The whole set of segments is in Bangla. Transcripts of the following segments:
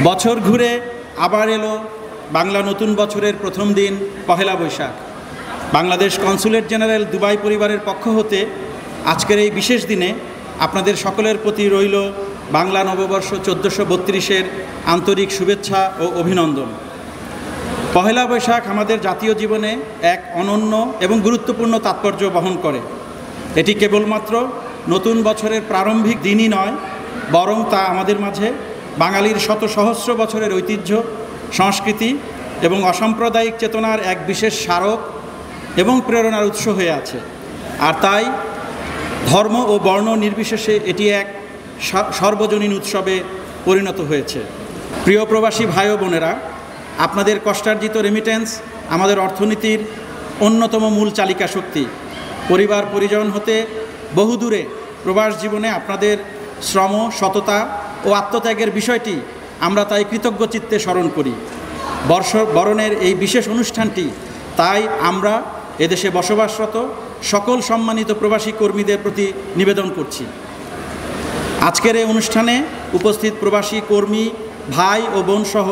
বছর ঘুরে আবার এলো বাংলা নতুন বছরের প্রথম দিন Pohela Boishakh. Bangladesh consulate general Dubai পরিবারের পক্ষ হতে আজকের এই বিশেষ দিনে আপনাদের সকলের প্রতি রইল বাংলা নববর্ষ 1432-এর আন্তরিক শুভেচ্ছা ও অভিনন্দন। পহেলা বৈশাখ আমাদের জাতীয় জীবনে এক অনন্য এবং গুরুত্বপূর্ণ তাৎপর্য বহন করে। এটি কেবলমাত্র নতুন বছরের প্রারম্ভিক দিনই নয়, বরং তা আমাদের মাঝে বাঙালির শত সহস্র বছরের ঐতিহ্য, সংস্কৃতি এবং অসাম্প্রদায়িক চেতনার এক বিশেষ স্মারক এবং প্রেরণার উৎস হয়ে আছে। আর তাই ধর্ম ও বর্ণ নির্বিশেষে এটি এক সর্বজনীন উৎসবে পরিণত হয়েছে। প্রিয় প্রবাসী ভাই ও বোনেরা, আপনাদের কষ্টার্জিত রেমিটেন্স আমাদের অর্থনীতির অন্যতম মূল চালিকা শক্তি। পরিবার পরিজন হতে বহুদূরে প্রবাস জীবনে আপনাদের শ্রম, সততা ও আত্মত্যাগের বিষয়টি আমরা তাই কৃতজ্ঞ চিত্তে স্মরণ করি। বরণের এই বিশেষ অনুষ্ঠানটি তাই আমরা এদেশে বসবাসরত সকল সম্মানিত প্রবাসী কর্মীদের প্রতি নিবেদন করছি। আজকের এই অনুষ্ঠানে উপস্থিত প্রবাসী কর্মী ভাই ও বোন সহ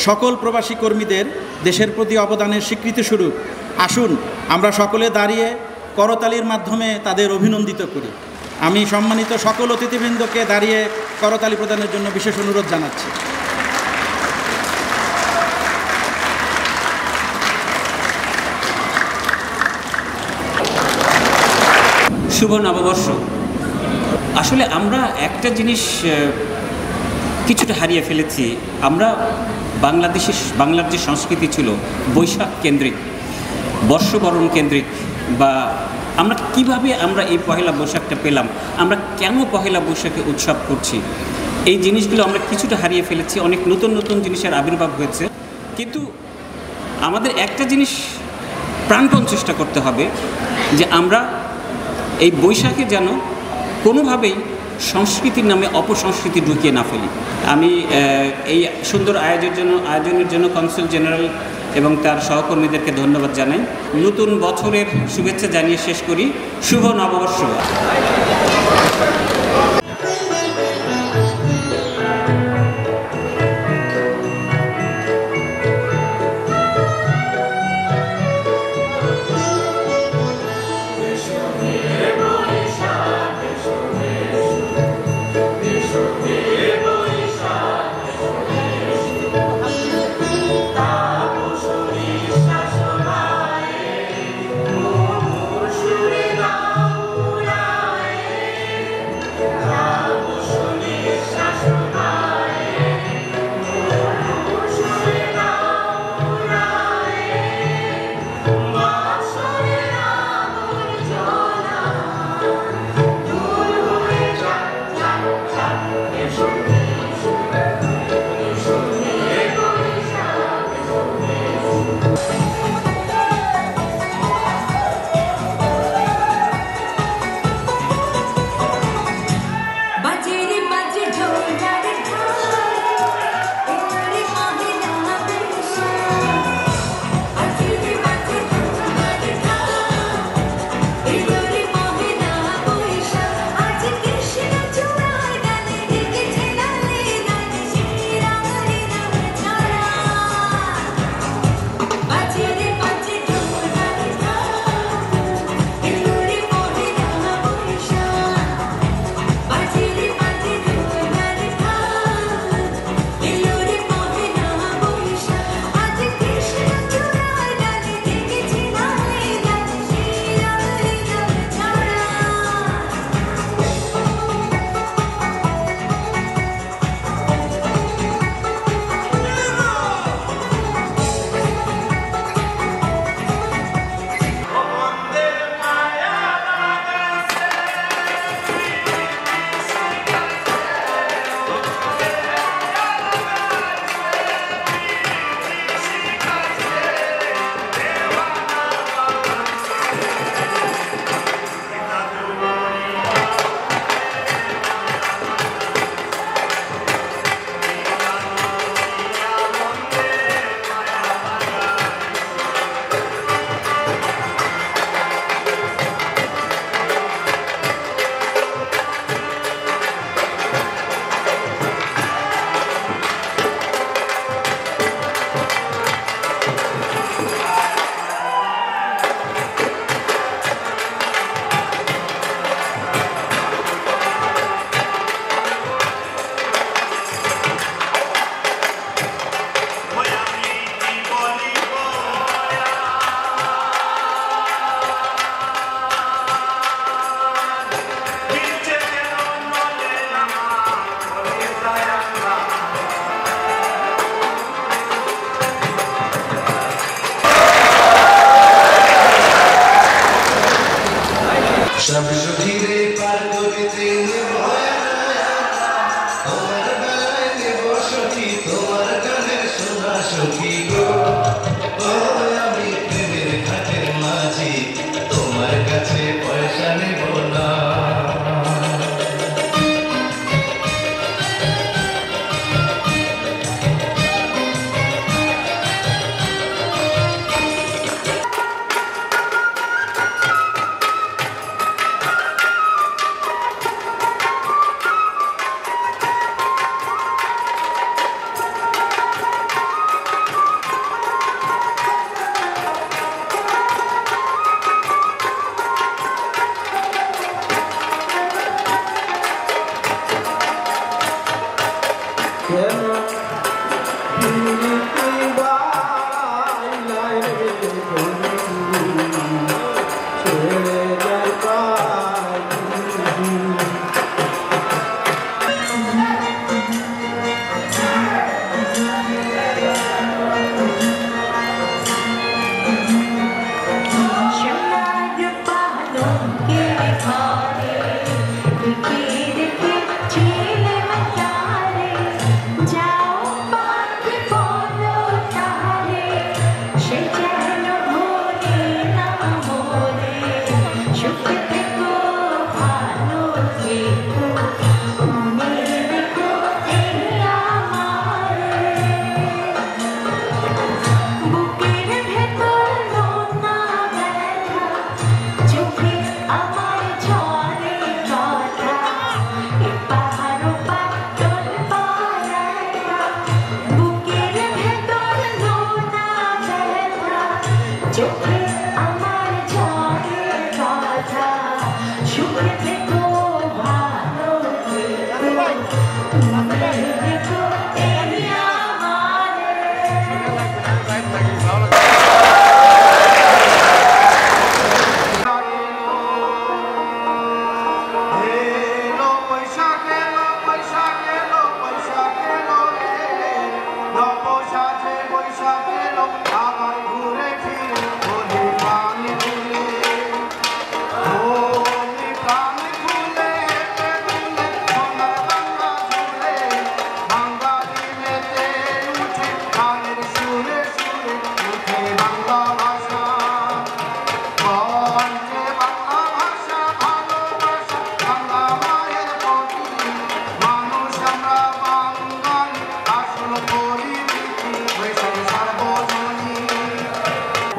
সকল প্রবাসী কর্মীদের দেশের প্রতি অবদানের স্বীকৃতিস্বরূপ আসুন আমরা সকলে দাঁড়িয়ে করতালির মাধ্যমে তাদের অভিনন্দিত করি। আমি সম্মানিত সকল অতিথিবৃন্দকে দাঁড়িয়ে করতালি প্রদানের জন্য বিশেষ অনুরোধ জানাচ্ছি। শুভ নববর্ষ। আসলে আমরা একটা জিনিস কিছুটা হারিয়ে ফেলেছি। আমরা বাংলার যে সংস্কৃতি ছিল বৈশাখ কেন্দ্রিক, বর্ষবরণ কেন্দ্রিক, বা আমরা এই পহেলা বৈশাখটা পেলাম, আমরা কেন পহেলা বৈশাখে উৎসব করছি, এই জিনিসগুলো আমরা কিছুটা হারিয়ে ফেলেছি। অনেক নতুন নতুন জিনিসের আবির্ভাব হয়েছে, কিন্তু আমাদের একটা জিনিস প্রাণপণ চেষ্টা করতে হবে যে আমরা এই বৈশাখে যেন কোনোভাবেই সংস্কৃতির নামে অপসংস্কৃতি ঢুকিয়ে না ফেলি। আমি এই সুন্দর আয়োজনের জন্য কনসুল জেনারেল এবং তার সহকর্মীদেরকে ধন্যবাদ জানাই। নতুন বছরের শুভেচ্ছা জানিয়ে শেষ করি। শুভ নববর্ষ। Yeah. সব সুখীরে পার করিতে তোমার বেলায় নেব সখী, তোমার গানের শোনা সখী গো। আমি প্রেমের ঘাটের মাঝি, তোমার কাছে পয়সা নেব না।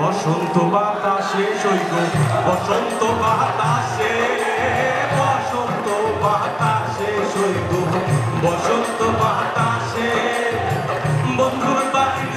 বসন্ত বাতাসে সৈক, বসন্ত বাতাসে, বসন্ত বাতাসে সৈক, বসন্ত বাতাসে বন্ধুর বাড়ির